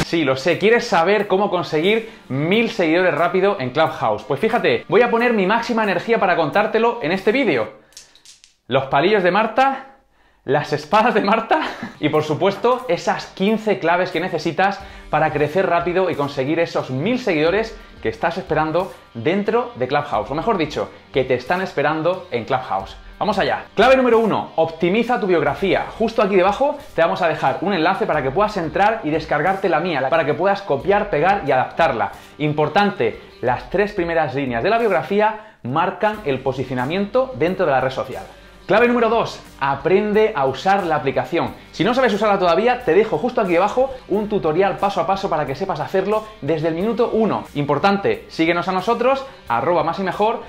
Sí, lo sé, ¿quieres saber cómo conseguir 1000 seguidores rápido en Clubhouse? Pues fíjate, voy a poner mi máxima energía para contártelo en este vídeo. Los palillos de Marta, las espadas de Marta y por supuesto esas 15 claves que necesitas para crecer rápido y conseguir esos 1000 seguidores que estás esperando dentro de Clubhouse, o mejor dicho, que te están esperando en Clubhouse. Vamos allá. Clave número 1, optimiza tu biografía. Justo aquí debajo te vamos a dejar un enlace para que puedas entrar y descargarte la mía, para que puedas copiar, pegar y adaptarla. Importante, las 3 primeras líneas de la biografía marcan el posicionamiento dentro de la red social. Clave número 2, aprende a usar la aplicación. Si no sabes usarla todavía, te dejo justo aquí debajo un tutorial paso a paso para que sepas hacerlo desde el minuto 1. Importante, síguenos a nosotros, @masimejor,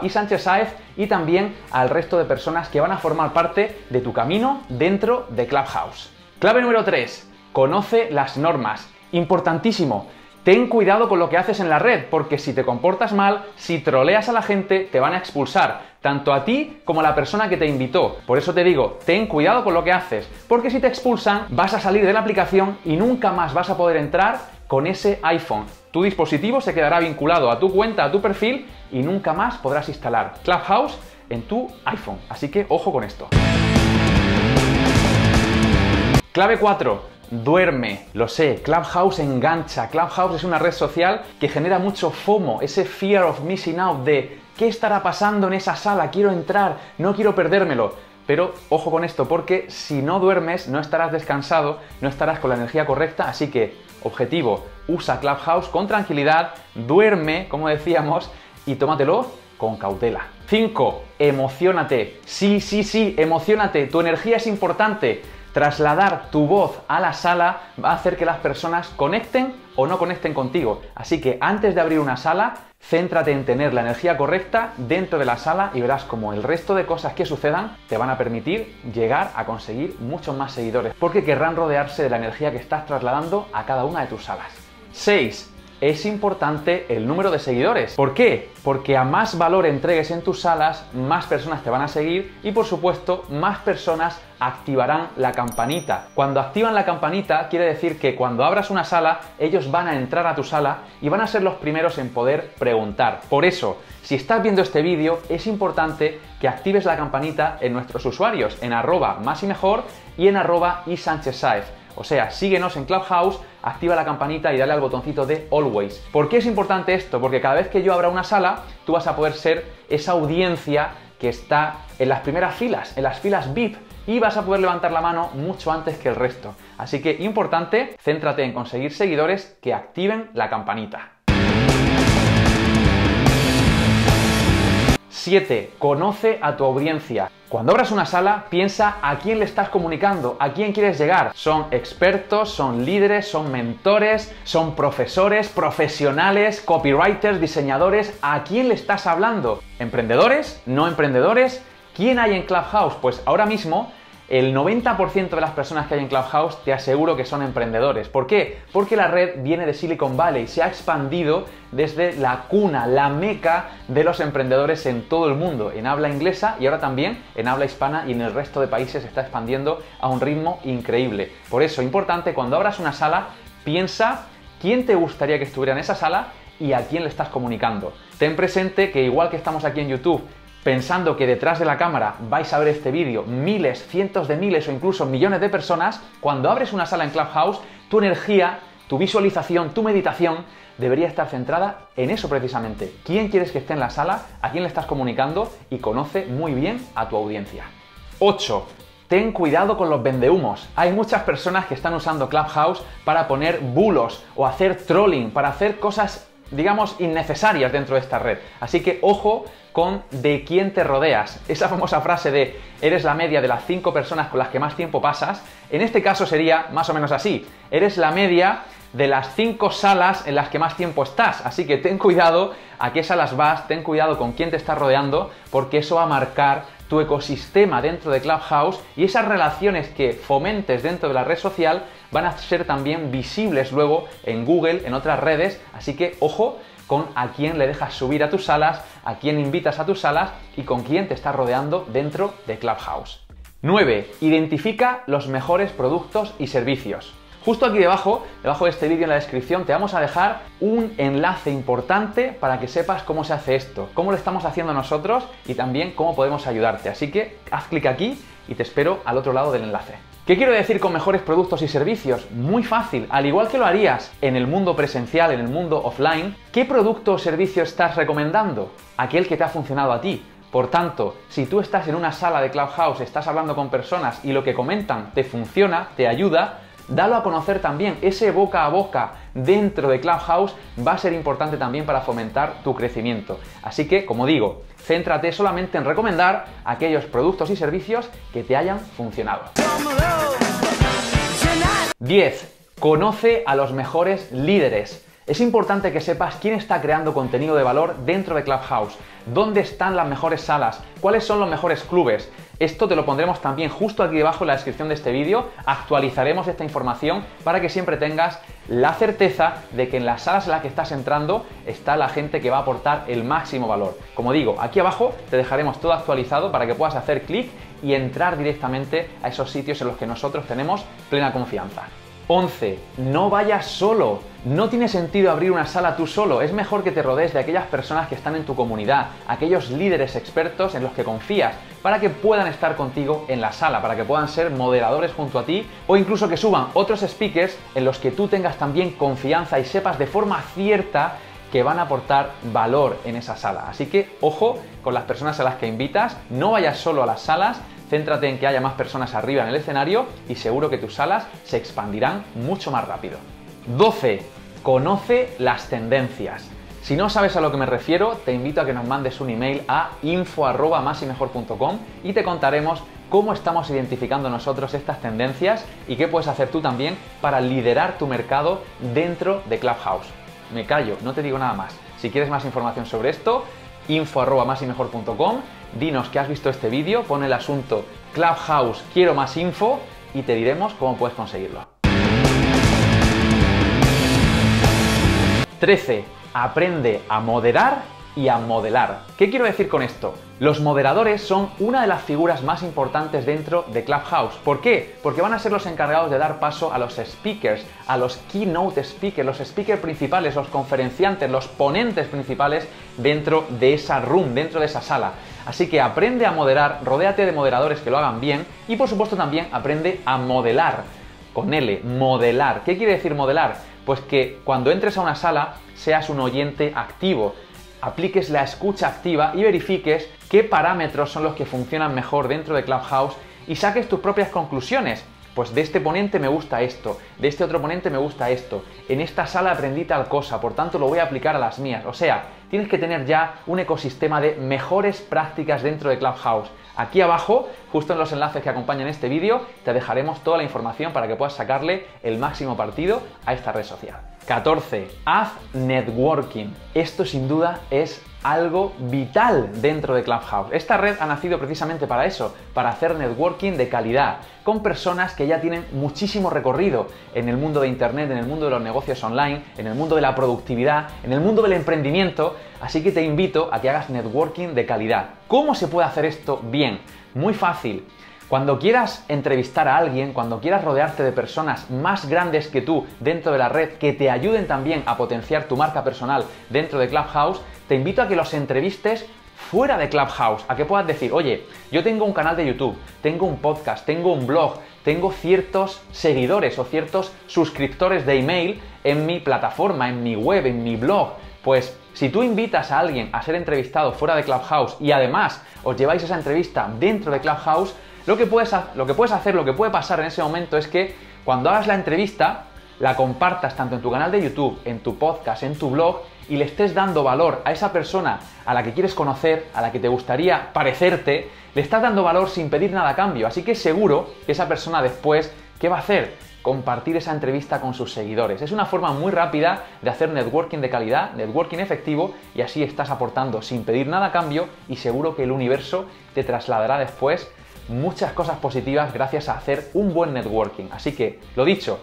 @isanchezsaez y también al resto de personas que van a formar parte de tu camino dentro de Clubhouse. Clave número 3, conoce las normas. Importantísimo. Ten cuidado con lo que haces en la red, porque si te comportas mal, si troleas a la gente, te van a expulsar, tanto a ti como a la persona que te invitó. Por eso te digo, ten cuidado con lo que haces, porque si te expulsan, vas a salir de la aplicación y nunca más vas a poder entrar con ese iPhone. Tu dispositivo se quedará vinculado a tu cuenta, a tu perfil, y nunca más podrás instalar Clubhouse en tu iPhone. Así que ojo con esto. Clave 4. Duerme. Lo sé, Clubhouse engancha. Clubhouse es una red social que genera mucho FOMO, ese fear of missing out de ¿qué estará pasando en esa sala? Quiero entrar, no quiero perdérmelo. Pero ojo con esto, porque si no duermes no estarás descansado, no estarás con la energía correcta, así que objetivo, usa Clubhouse con tranquilidad, duerme, como decíamos, y tómatelo con cautela. 5. Emociónate. Sí, emociónate. Tu energía es importante. Trasladar tu voz a la sala va a hacer que las personas conecten o no conecten contigo. Así que antes de abrir una sala, céntrate en tener la energía correcta dentro de la sala y verás como el resto de cosas que sucedan te van a permitir llegar a conseguir muchos más seguidores, porque querrán rodearse de la energía que estás trasladando a cada una de tus salas. 6. Es importante el número de seguidores. ¿Por qué? Porque a más valor entregues en tus salas, más personas te van a seguir y por supuesto más personas activarán la campanita. Cuando activan la campanita quiere decir que cuando abras una sala, ellos van a entrar a tu sala y van a ser los primeros en poder preguntar. Por eso, si estás viendo este vídeo, es importante que actives la campanita en nuestros usuarios, en @masimejor y en @isanchezsaez. O sea, síguenos en Clubhouse, activa la campanita y dale al botoncito de Always. ¿Por qué es importante esto? Porque cada vez que yo abra una sala, tú vas a poder ser esa audiencia que está en las primeras filas, en las filas VIP, y vas a poder levantar la mano mucho antes que el resto. Así que importante, céntrate en conseguir seguidores que activen la campanita. 7. Conoce a tu audiencia. Cuando abras una sala, piensa a quién le estás comunicando, a quién quieres llegar. ¿Son expertos, son líderes, son mentores, son profesores, profesionales, copywriters, diseñadores? ¿A quién le estás hablando? ¿Emprendedores? ¿No emprendedores? ¿Quién hay en Clubhouse? Pues ahora mismo el 90% de las personas que hay en Clubhouse te aseguro que son emprendedores. ¿Por qué? Porque la red viene de Silicon Valley, se ha expandido desde la cuna, la meca de los emprendedores en todo el mundo, en habla inglesa y ahora también en habla hispana, y en el resto de países se está expandiendo a un ritmo increíble. Por eso, importante, cuando abras una sala, piensa quién te gustaría que estuviera en esa sala y a quién le estás comunicando. Ten presente que igual que estamos aquí en YouTube, pensando que detrás de la cámara vais a ver este vídeo miles, cientos de miles o incluso millones de personas, cuando abres una sala en Clubhouse, tu energía, tu visualización, tu meditación debería estar centrada en eso precisamente. ¿Quién quieres que esté en la sala? ¿A quién le estás comunicando? Y conoce muy bien a tu audiencia. 8. Ten cuidado con los vendehumos. Hay muchas personas que están usando Clubhouse para poner bulos o hacer trolling, para hacer cosas, digamos, innecesarias dentro de esta red. Así que ojo con de quién te rodeas. Esa famosa frase de eres la media de las 5 personas con las que más tiempo pasas, en este caso sería más o menos así. Eres la media de las 5 salas en las que más tiempo estás. Así que ten cuidado a qué salas vas, ten cuidado con quién te estás rodeando, porque eso va a marcar tu ecosistema dentro de Clubhouse, y esas relaciones que fomentes dentro de la red social van a ser también visibles luego en Google, en otras redes. Así que ojo con a quién le dejas subir a tus salas, a quién invitas a tus salas y con quién te estás rodeando dentro de Clubhouse. 9. Identifica los mejores productos y servicios. Justo aquí debajo de este vídeo en la descripción te vamos a dejar un enlace importante para que sepas cómo se hace esto, cómo lo estamos haciendo nosotros y también cómo podemos ayudarte. Así que haz clic aquí y te espero al otro lado del enlace. ¿Qué quiero decir con mejores productos y servicios? Muy fácil, al igual que lo harías en el mundo presencial, en el mundo offline, ¿qué producto o servicio estás recomendando? Aquel que te ha funcionado a ti. Por tanto, si tú estás en una sala de Clubhouse, estás hablando con personas y lo que comentan te funciona, te ayuda, dalo a conocer también. Ese boca a boca dentro de Clubhouse va a ser importante también para fomentar tu crecimiento. Así que, como digo, céntrate solamente en recomendar aquellos productos y servicios que te hayan funcionado. 10. Conoce a los mejores líderes. Es importante que sepas quién está creando contenido de valor dentro de Clubhouse, dónde están las mejores salas, cuáles son los mejores clubes. Esto te lo pondremos también justo aquí debajo en la descripción de este vídeo. Actualizaremos esta información para que siempre tengas la certeza de que en las salas en las que estás entrando está la gente que va a aportar el máximo valor. Como digo, aquí abajo te dejaremos todo actualizado para que puedas hacer clic y entrar directamente a esos sitios en los que nosotros tenemos plena confianza. 11. No vayas solo. No tiene sentido abrir una sala tú solo. Es mejor que te rodees de aquellas personas que están en tu comunidad, aquellos líderes expertos en los que confías, para que puedan estar contigo en la sala, para que puedan ser moderadores junto a ti o incluso que suban otros speakers en los que tú tengas también confianza y sepas de forma cierta que van a aportar valor en esa sala. Así que ojo con las personas a las que invitas, no vayas solo a las salas. Céntrate en que haya más personas arriba en el escenario y seguro que tus salas se expandirán mucho más rápido. 12. Conoce las tendencias. Si no sabes a lo que me refiero, te invito a que nos mandes un email a info@masymejor.com y te contaremos cómo estamos identificando nosotros estas tendencias y qué puedes hacer tú también para liderar tu mercado dentro de Clubhouse. Me callo, no te digo nada más. Si quieres más información sobre esto, info@masymejor.com. Dinos que has visto este vídeo, pon el asunto Clubhouse, quiero más info y te diremos cómo puedes conseguirlo. 13. Aprende a moderar y a modelar. ¿Qué quiero decir con esto? Los moderadores son una de las figuras más importantes dentro de Clubhouse. ¿Por qué? Porque van a ser los encargados de dar paso a los speakers, a los keynote speakers, los speakers principales, los conferenciantes, los ponentes principales dentro de esa room, dentro de esa sala. Así que aprende a moderar, rodéate de moderadores que lo hagan bien y por supuesto también aprende a modelar, con L, modelar. ¿Qué quiere decir modelar? Pues que cuando entres a una sala seas un oyente activo, apliques la escucha activa y verifiques qué parámetros son los que funcionan mejor dentro de Clubhouse y saques tus propias conclusiones. Pues de este ponente me gusta esto, de este otro ponente me gusta esto, en esta sala aprendí tal cosa, por tanto lo voy a aplicar a las mías. O sea, tienes que tener ya un ecosistema de mejores prácticas dentro de Clubhouse. Aquí abajo, justo en los enlaces que acompañan este vídeo, te dejaremos toda la información para que puedas sacarle el máximo partido a esta red social. 14. Haz networking. Esto sin duda es algo vital dentro de Clubhouse. Esta red ha nacido precisamente para eso, para hacer networking de calidad, con personas que ya tienen muchísimo recorrido en el mundo de Internet, en el mundo de los negocios online, en el mundo de la productividad, en el mundo del emprendimiento, así que te invito a que hagas networking de calidad. ¿Cómo se puede hacer esto bien? Muy fácil. Cuando quieras entrevistar a alguien, cuando quieras rodearte de personas más grandes que tú dentro de la red que te ayuden también a potenciar tu marca personal dentro de Clubhouse, te invito a que los entrevistes fuera de Clubhouse, a que puedas decir, oye, yo tengo un canal de YouTube, tengo un podcast, tengo un blog, tengo ciertos seguidores o ciertos suscriptores de email en mi plataforma, en mi web, en mi blog. Pues si tú invitas a alguien a ser entrevistado fuera de Clubhouse y además os lleváis esa entrevista dentro de Clubhouse, lo que puede pasar en ese momento es que cuando hagas la entrevista la compartas tanto en tu canal de YouTube, en tu podcast, en tu blog y le estés dando valor a esa persona a la que quieres conocer, a la que te gustaría parecerte, le estás dando valor sin pedir nada a cambio. Así que seguro que esa persona después, ¿qué va a hacer? Compartir esa entrevista con sus seguidores. Es una forma muy rápida de hacer networking de calidad, networking efectivo, y así estás aportando sin pedir nada a cambio y seguro que el universo te trasladará después muchas cosas positivas gracias a hacer un buen networking. Así que, lo dicho,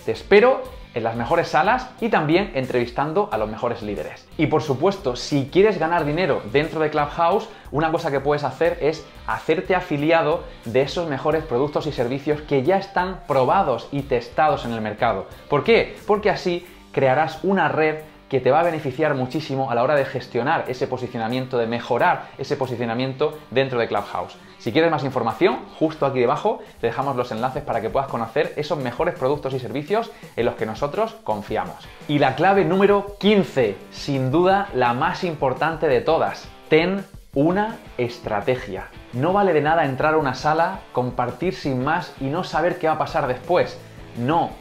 te espero en las mejores salas y también entrevistando a los mejores líderes. Y por supuesto, si quieres ganar dinero dentro de Clubhouse, una cosa que puedes hacer es hacerte afiliado de esos mejores productos y servicios que ya están probados y testados en el mercado. ¿Por qué? Porque así crearás una red que te va a beneficiar muchísimo a la hora de gestionar ese posicionamiento, de mejorar ese posicionamiento dentro de Clubhouse. Si quieres más información, justo aquí debajo te dejamos los enlaces para que puedas conocer esos mejores productos y servicios en los que nosotros confiamos. Y la clave número 15, sin duda la más importante de todas: ten una estrategia. No vale de nada entrar a una sala, compartir sin más y no saber qué va a pasar después. No,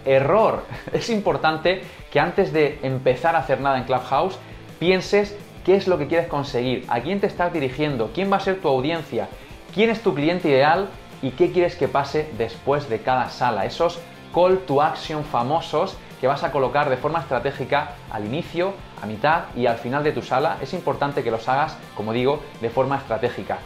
error. Es importante que antes de empezar a hacer nada en Clubhouse pienses qué es lo que quieres conseguir, a quién te estás dirigiendo, quién va a ser tu audiencia, quién es tu cliente ideal y qué quieres que pase después de cada sala. Esos call to action famosos que vas a colocar de forma estratégica al inicio, a mitad y al final de tu sala. Es importante que los hagas, como digo, de forma estratégica.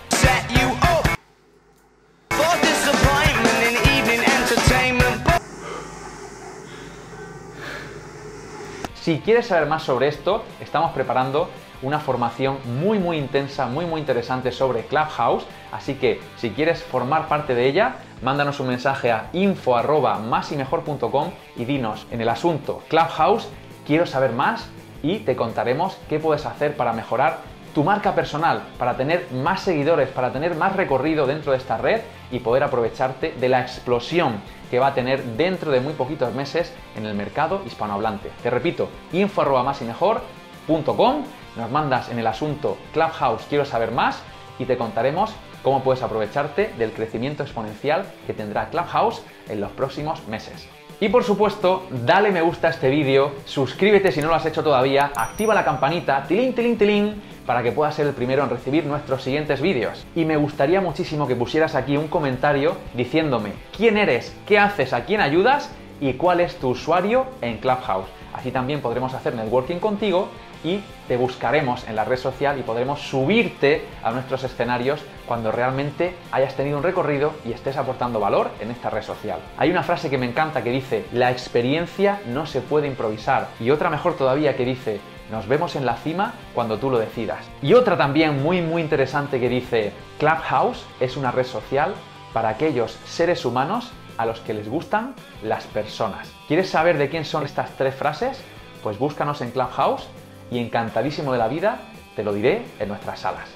Si quieres saber más sobre esto, estamos preparando una formación muy intensa, muy interesante sobre Clubhouse, así que si quieres formar parte de ella, mándanos un mensaje a info@masimejor.com y dinos en el asunto Clubhouse, quiero saber más, y te contaremos qué puedes hacer para mejorar tu marca personal, para tener más seguidores, para tener más recorrido dentro de esta red y poder aprovecharte de la explosión que va a tener dentro de muy poquitos meses en el mercado hispanohablante. Te repito, info@masimejor.com, nos mandas en el asunto Clubhouse quiero saber más y te contaremos cómo puedes aprovecharte del crecimiento exponencial que tendrá Clubhouse en los próximos meses. Y por supuesto, dale me gusta a este vídeo, suscríbete si no lo has hecho todavía, activa la campanita, tilín, para que puedas ser el primero en recibir nuestros siguientes vídeos. Y me gustaría muchísimo que pusieras aquí un comentario diciéndome quién eres, qué haces, a quién ayudas y cuál es tu usuario en Clubhouse. Así también podremos hacer networking contigo y te buscaremos en la red social y podremos subirte a nuestros escenarios cuando realmente hayas tenido un recorrido y estés aportando valor en esta red social. Hay una frase que me encanta que dice: la experiencia no se puede improvisar, y otra mejor todavía que dice: nos vemos en la cima cuando tú lo decidas. Y otra también muy interesante que dice: Clubhouse es una red social para aquellos seres humanos a los que les gustan las personas. ¿Quieres saber de quién son estas tres frases? Pues búscanos en Clubhouse y encantadísimo de la vida te lo diré en nuestras salas.